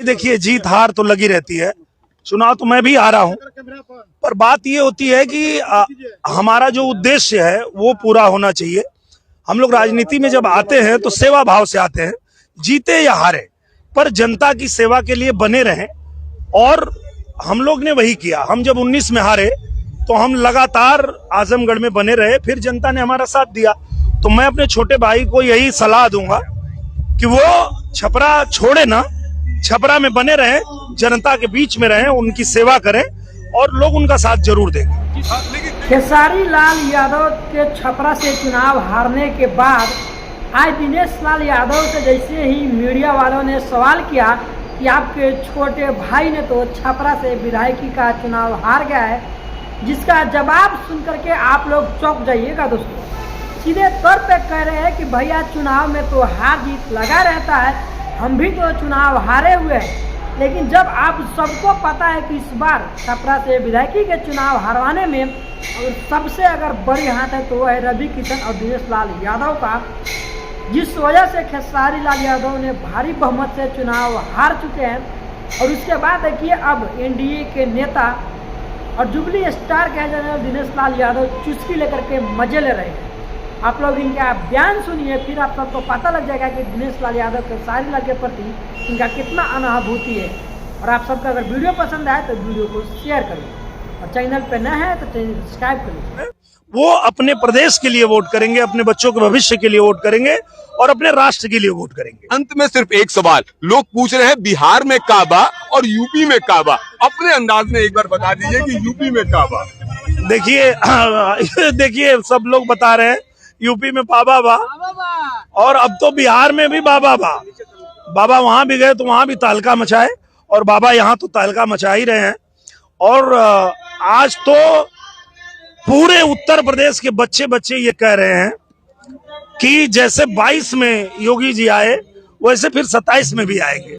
देखिए, जीत हार तो लगी रहती है। चुनाव तो मैं भी आ रहा हूं, पर बात ये होती है कि हमारा जो उद्देश्य है वो पूरा होना चाहिए। हम लोग राजनीति में जब आते हैं तो सेवा भाव से आते हैं, जीते या हारे पर जनता की सेवा के लिए बने रहें। और हम लोग ने वही किया। हम जब 19 में हारे तो हम लगातार आजमगढ़ में बने रहे, फिर जनता ने हमारा साथ दिया। तो मैं अपने छोटे भाई को यही सलाह दूंगा कि वो छपरा छोड़े ना, छपरा में बने रहें, जनता के बीच में रहें, उनकी सेवा करें और लोग उनका साथ जरूर देंगे। खेसारी लाल यादव के छपरा से चुनाव हारने के बाद आज दिनेश लाल यादव से जैसे ही मीडिया वालों ने सवाल किया कि आपके छोटे भाई ने तो छपरा से विधायकी का चुनाव हार गया है, जिसका जवाब सुनकर के आप लोग चौंक जाइएगा। दोस्तों, सीधे तौर पे कह रहे हैं कि भैया चुनाव में तो हार जीत लगा रहता है, हम भी तो चुनाव हारे हुए हैं। लेकिन जब आप सबको पता है कि इस बार छपरा से विधायकी के चुनाव हरवाने में और सबसे अगर बड़ी हाथ है तो वह है रवि किशन और दिनेश लाल यादव का, जिस वजह से खेसारी लाल यादव ने भारी बहुमत से चुनाव हार चुके हैं। और उसके बाद देखिए अब एनडीए के नेता और जुबली स्टार कहे जाने वाले दिनेश लाल यादव चुस्की लेकर के मजे ले रहे हैं। आप लोग इनका बयान सुनिए, फिर आप सबको पता लग जाएगा कि दिनेश लाल यादव खेसारी लाल के प्रति इनका कितना अनुभूति है। और आप सबका अगर वीडियो पसंद आए तो वीडियो को शेयर करिए और चैनल पे नए हैं तो चैनल सब्सक्राइब करिए। वो अपने प्रदेश के लिए वोट करेंगे, अपने बच्चों के भविष्य के लिए वोट करेंगे और अपने राष्ट्र के लिए वोट करेंगे। अंत में सिर्फ एक सवाल लोग पूछ रहे हैं, बिहार में काबा और यूपी में काबा, अपने अंदाज में एक बार बता दीजिए कि यूपी में काबा। देखिए सब लोग बता रहे हैं यूपी में बाबा बा, और अब तो बिहार में भी बाबा बा। बाबा वहां भी गए तो वहां भी तहलका मचाए, और बाबा यहाँ तो तहलका मचा ही रहे हैं। और आज तो पूरे उत्तर प्रदेश के बच्चे ये कह रहे हैं कि जैसे 22 में योगी जी आए वैसे फिर 27 में भी आएंगे।